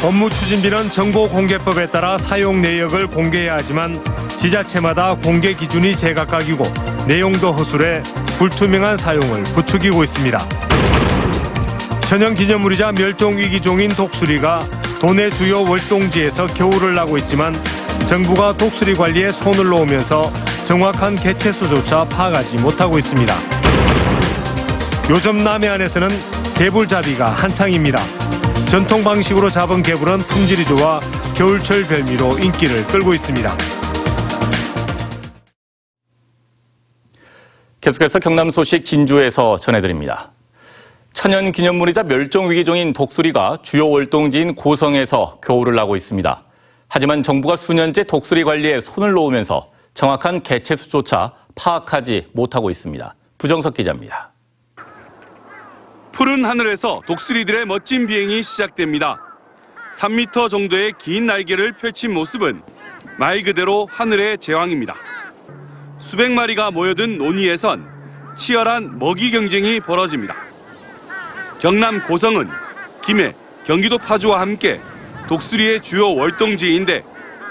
업무추진비는 정보공개법에 따라 사용 내역을 공개해야 하지만 지자체마다 공개 기준이 제각각이고 내용도 허술해 불투명한 사용을 부추기고 있습니다. 천연기념물이자 멸종위기종인 독수리가 도내 주요 월동지에서 겨울을 나고 있지만 정부가 독수리 관리에 손을 놓으면서 정확한 개체수조차 파악하지 못하고 있습니다. 요즘 남해안에서는 개불잡이가 한창입니다. 전통 방식으로 잡은 개불은 품질이 좋아 겨울철 별미로 인기를 끌고 있습니다. 계속해서 경남 소식 진주에서 전해드립니다. 천연기념물이자 멸종위기종인 독수리가 주요 월동지인 고성에서 겨울을 나고 있습니다. 하지만 정부가 수년째 독수리 관리에 손을 놓으면서 정확한 개체수조차 파악하지 못하고 있습니다. 부정석 기자입니다. 푸른 하늘에서 독수리들의 멋진 비행이 시작됩니다. 3m 정도의 긴 날개를 펼친 모습은 말 그대로 하늘의 제왕입니다. 수백 마리가 모여든 논의에선 치열한 먹이 경쟁이 벌어집니다. 경남 고성은 김해, 경기도 파주와 함께 독수리의 주요 월동지인데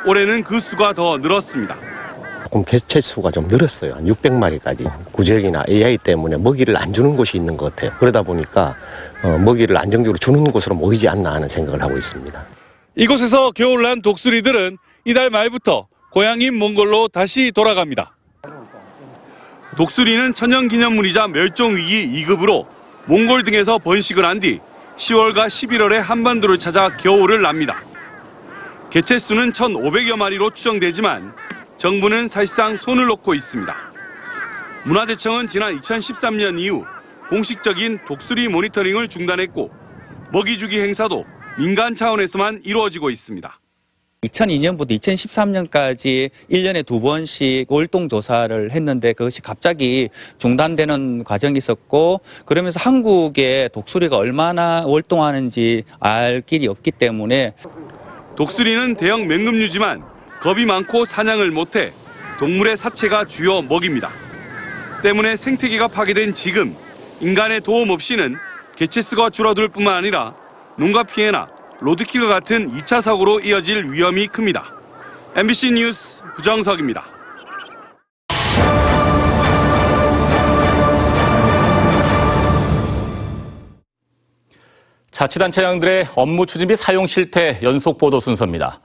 올해는 그 수가 더 늘었습니다. 조금 개체 수가 좀 늘었어요. 한 600마리까지. 구제역이나 AI 때문에 먹이를 안 주는 곳이 있는 것 같아요. 그러다 보니까 먹이를 안정적으로 주는 곳으로 모이지 않나 하는 생각을 하고 있습니다. 이곳에서 겨울난 독수리들은 이달 말부터 고향인 몽골로 다시 돌아갑니다. 독수리는 천연기념물이자 멸종위기 2급으로 몽골 등에서 번식을 한 뒤 10월과 11월에 한반도를 찾아 겨울을 납니다. 개체수는 1,500여 마리로 추정되지만 정부는 사실상 손을 놓고 있습니다. 문화재청은 지난 2013년 이후 공식적인 독수리 모니터링을 중단했고 먹이주기 행사도 민간 차원에서만 이루어지고 있습니다. 2002년부터 2013년까지 1년에 2번씩 월동조사를 했는데 그것이 갑자기 중단되는 과정이 있었고 그러면서 한국에 독수리가 얼마나 월동하는지 알 길이 없기 때문에 독수리는 대형 맹금류지만 겁이 많고 사냥을 못해 동물의 사체가 주요 먹입니다. 때문에 생태계가 파괴된 지금 인간의 도움 없이는 개체수가 줄어들 뿐만 아니라 농가 피해나 로드킬과 같은 2차 사고로 이어질 위험이 큽니다. MBC 뉴스 부정석입니다. 자치단체장들의 업무추진비 사용 실태 연속 보도 순서입니다.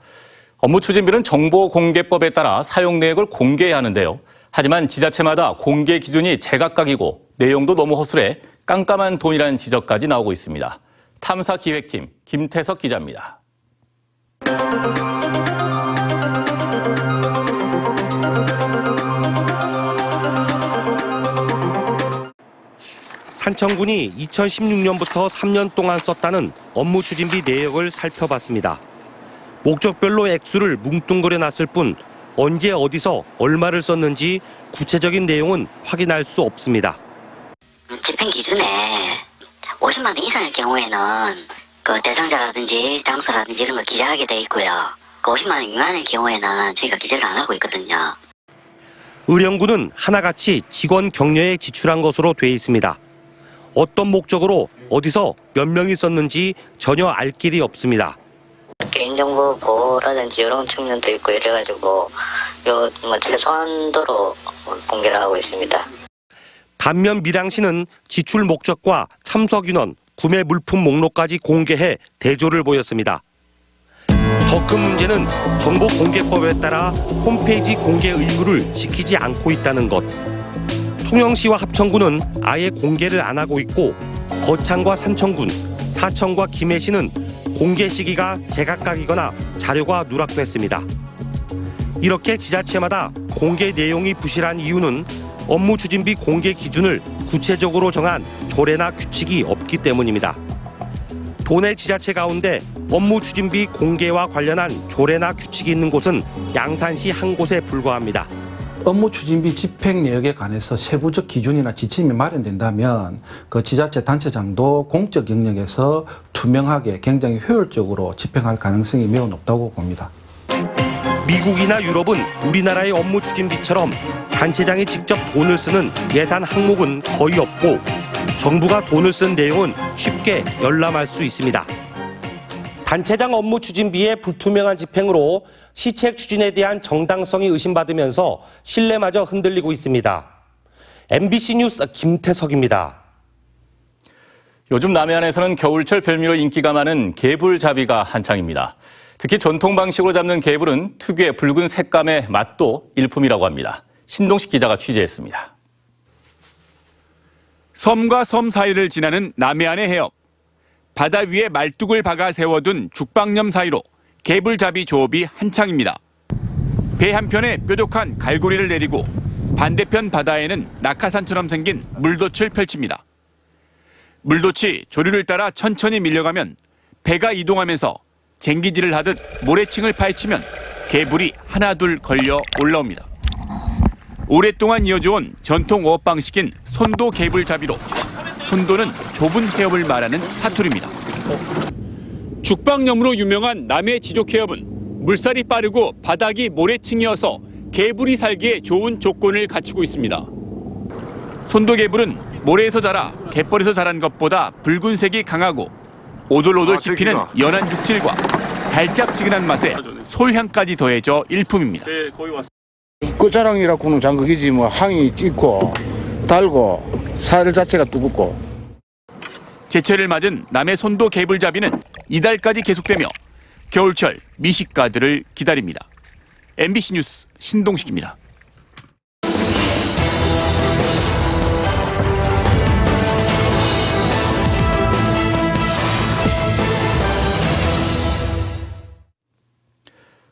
업무추진비는 정보공개법에 따라 사용 내역을 공개해야 하는데요. 하지만 지자체마다 공개 기준이 제각각이고 내용도 너무 허술해 깜깜한 돈이라는 지적까지 나오고 있습니다. 탐사기획팀 김태석 기자입니다. 산청군이 2016년부터 3년 동안 썼다는 업무추진비 내역을 살펴봤습니다. 목적별로 액수를 뭉뚱그려 놨을 뿐 언제 어디서 얼마를 썼는지 구체적인 내용은 확인할 수 없습니다. 집행 기준에 50만 원 이상의 경우에는 그 대상자라든지 장소라든지 이런 거 기재하게 돼 있고요. 그 50만 원 미만의 경우에는 저희가 기재를 안 하고 있거든요. 의령군은 하나같이 직원 격려에 지출한 것으로 돼 있습니다. 어떤 목적으로 어디서 몇 명이 썼는지 전혀 알 길이 없습니다. 개인정보 보호라든지 이런 측면도 있고 이래가지고 최소한도로 공개를 하고 있습니다. 반면 밀양시는 지출 목적과 참석 인원, 구매 물품 목록까지 공개해 대조를 보였습니다. 더 큰 문제는 정보공개법에 따라 홈페이지 공개 의무를 지키지 않고 있다는 것. 통영시와 합천군은 아예 공개를 안 하고 있고 거창과 산청군, 사청과 김해시는 공개 시기가 제각각이거나 자료가 누락됐습니다. 이렇게 지자체마다 공개 내용이 부실한 이유는 업무추진비 공개 기준을 구체적으로 정한 조례나 규칙이 없기 때문입니다. 도내 지자체 가운데 업무추진비 공개와 관련한 조례나 규칙이 있는 곳은 양산시 한 곳에 불과합니다. 업무추진비 집행 내역에 관해서 세부적 기준이나 지침이 마련된다면 그 지자체 단체장도 공적 영역에서 투명하게 굉장히 효율적으로 집행할 가능성이 매우 높다고 봅니다. 미국이나 유럽은 우리나라의 업무추진비처럼 단체장이 직접 돈을 쓰는 예산 항목은 거의 없고 정부가 돈을 쓴 내용은 쉽게 열람할 수 있습니다. 단체장 업무 추진비의 불투명한 집행으로 시책 추진에 대한 정당성이 의심받으면서 신뢰마저 흔들리고 있습니다. MBC 뉴스 김태석입니다. 요즘 남해안에서는 겨울철 별미로 인기가 많은 개불잡이가 한창입니다. 특히 전통 방식으로 잡는 개불은 특유의 붉은 색감의 맛도 일품이라고 합니다. 신동식 기자가 취재했습니다. 섬과 섬 사이를 지나는 남해안의 해협. 바다 위에 말뚝을 박아 세워둔 죽방염 사이로 개불잡이 조업이 한창입니다. 배 한편에 뾰족한 갈고리를 내리고 반대편 바다에는 낙하산처럼 생긴 물돛을 펼칩니다. 물돛이 조류를 따라 천천히 밀려가면 배가 이동하면서 쟁기질을 하듯 모래층을 파헤치면 개불이 하나둘 걸려 올라옵니다. 오랫동안 이어져온 전통 어업 방식인 손도 개불잡이로 손도는 좁은 해협을 말하는 사투리입니다. 죽방염으로 유명한 남해 지족해협은 물살이 빠르고 바닥이 모래층이어서 개불이 살기에 좋은 조건을 갖추고 있습니다. 손도개불은 모래에서 자라 갯벌에서 자란 것보다 붉은색이 강하고 오돌오돌 씹히는 연한 육질과 달짝지근한 맛에 솔향까지 더해져 일품입니다. 끝자랑이라고는 장극이지 뭐 향이 짙고 달고 살 자체가 두껍고. 제철을 맞은 남해 손도 개불잡이는 이달까지 계속되며 겨울철 미식가들을 기다립니다. MBC 뉴스 신동식입니다.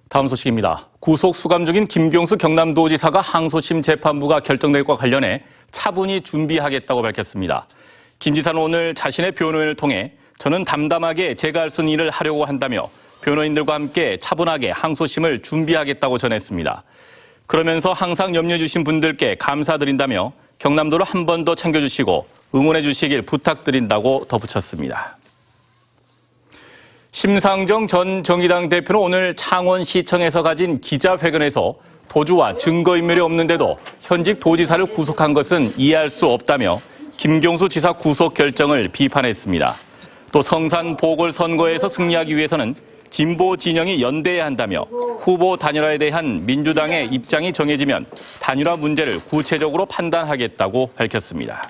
다음 소식입니다. 구속 수감 중인 김경수 경남도지사가 항소심 재판부가 결정될 것과 관련해 차분히 준비하겠다고 밝혔습니다. 김 지사는 오늘 자신의 변호인을 통해 저는 담담하게 제가 할 수 있는 일을 하려고 한다며 변호인들과 함께 차분하게 항소심을 준비하겠다고 전했습니다. 그러면서 항상 염려해 주신 분들께 감사드린다며 경남도를 한 번 더 챙겨주시고 응원해 주시길 부탁드린다고 덧붙였습니다. 심상정 전 정의당 대표는 오늘 창원시청에서 가진 기자회견에서 도주와 증거인멸이 없는데도 현직 도지사를 구속한 것은 이해할 수 없다며 김경수 지사 구속 결정을 비판했습니다. 또 성산 보궐선거에서 승리하기 위해서는 진보 진영이 연대해야 한다며 후보 단일화에 대한 민주당의 입장이 정해지면 단일화 문제를 구체적으로 판단하겠다고 밝혔습니다.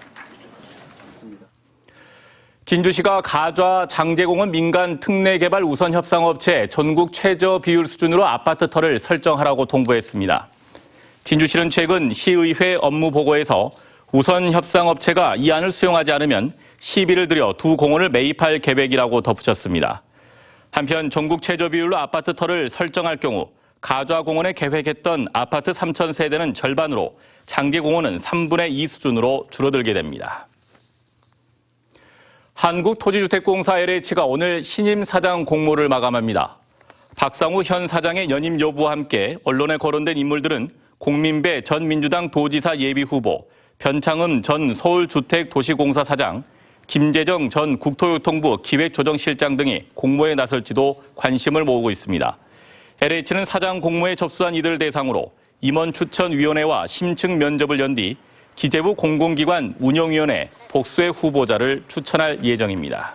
진주시가 가좌 장제공원 민간 특례 개발 우선 협상업체 전국 최저 비율 수준으로 아파트 터를 설정하라고 통보했습니다. 진주시는 최근 시의회 업무 보고에서 우선 협상업체가 이 안을 수용하지 않으면 시비를 들여 두 공원을 매입할 계획이라고 덧붙였습니다. 한편 전국 최저 비율로 아파트 터를 설정할 경우 가좌공원에 계획했던 아파트 3,000세대는 절반으로 장제공원은 3분의 2 수준으로 줄어들게 됩니다. 한국토지주택공사 LH가 오늘 신임 사장 공모를 마감합니다. 박상우 현 사장의 연임 여부와 함께 언론에 거론된 인물들은 공민배 전 민주당 도지사 예비후보, 변창흠 전 서울주택도시공사 사장, 김재정 전 국토교통부 기획조정실장 등이 공모에 나설지도 관심을 모으고 있습니다. LH는 사장 공모에 접수한 이들 대상으로 임원추천위원회와 심층 면접을 연 뒤 기재부 공공기관 운영위원회 복수의 후보자를 추천할 예정입니다.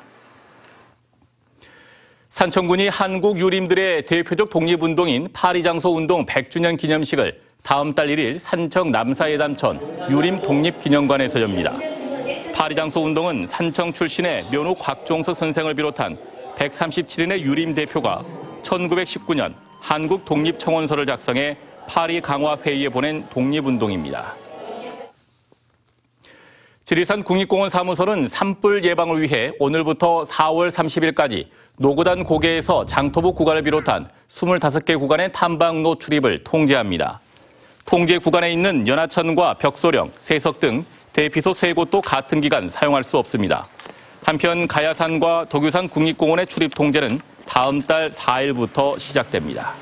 산청군이 한국 유림들의 대표적 독립운동인 파리장소운동 100주년 기념식을 다음 달 1일 산청 남사예담천 유림독립기념관에서 엽니다. 파리장소운동은 산청 출신의 면호 곽종석 선생을 비롯한 137인의 유림 대표가 1919년 한국독립청원서를 작성해 파리 강화회의에 보낸 독립운동입니다. 지리산 국립공원 사무소는 산불 예방을 위해 오늘부터 4월 30일까지 노고단 고개에서 장토북 구간을 비롯한 25개 구간의 탐방로 출입을 통제합니다. 통제 구간에 있는 연하천과 벽소령, 세석 등 대피소 3곳도 같은 기간 사용할 수 없습니다. 한편 가야산과 덕유산 국립공원의 출입 통제는 다음 달 4일부터 시작됩니다.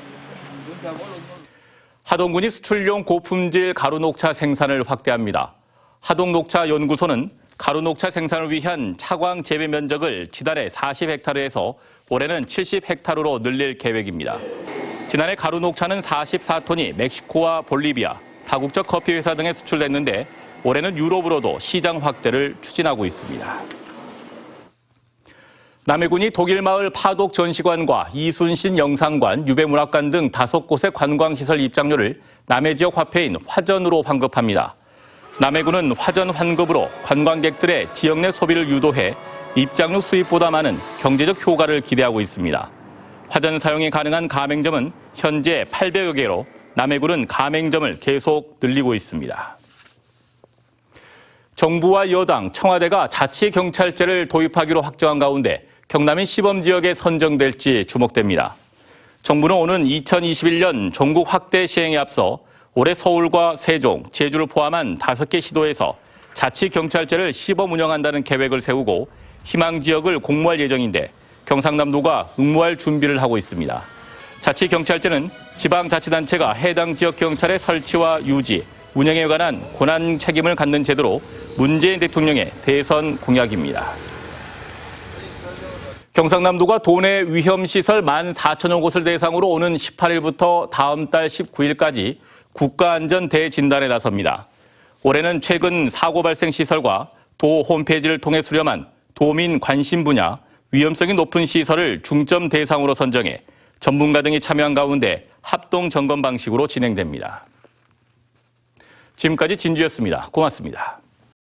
하동군이 수출용 고품질 가루녹차 생산을 확대합니다. 하동녹차연구소는 가루녹차 생산을 위한 차광 재배 면적을 지난해 40헥타르에서 올해는 70헥타르로 늘릴 계획입니다. 지난해 가루녹차는 44톤이 멕시코와 볼리비아, 다국적 커피 회사 등에 수출됐는데 올해는 유럽으로도 시장 확대를 추진하고 있습니다. 남해군이 독일마을 파독 전시관과 이순신 영상관, 유배문학관 등 5곳의 관광시설 입장료를 남해 지역 화폐인 화전으로 환급합니다. 남해군은 화전 환급으로 관광객들의 지역 내 소비를 유도해 입장료 수입보다 많은 경제적 효과를 기대하고 있습니다. 화전 사용이 가능한 가맹점은 현재 800여 개로 남해군은 가맹점을 계속 늘리고 있습니다. 정부와 여당, 청와대가 자치경찰제를 도입하기로 확정한 가운데 경남이 시범 지역에 선정될지 주목됩니다. 정부는 오는 2021년 전국 확대 시행에 앞서 올해 서울과 세종, 제주를 포함한 5개 시도에서 자치경찰제를 시범 운영한다는 계획을 세우고 희망 지역을 공모할 예정인데 경상남도가 응모할 준비를 하고 있습니다. 자치경찰제는 지방자치단체가 해당 지역 경찰의 설치와 유지, 운영에 관한 권한 책임을 갖는 제도로 문재인 대통령의 대선 공약입니다. 경상남도가 도내 위험시설 14,000여 곳을 대상으로 오는 18일부터 다음 달 19일까지 국가안전 대진단에 나섭니다. 올해는 최근 사고 발생 시설과 도 홈페이지를 통해 수렴한 도민 관심 분야, 위험성이 높은 시설을 중점 대상으로 선정해 전문가 등이 참여한 가운데 합동 점검 방식으로 진행됩니다. 지금까지 진주였습니다. 고맙습니다.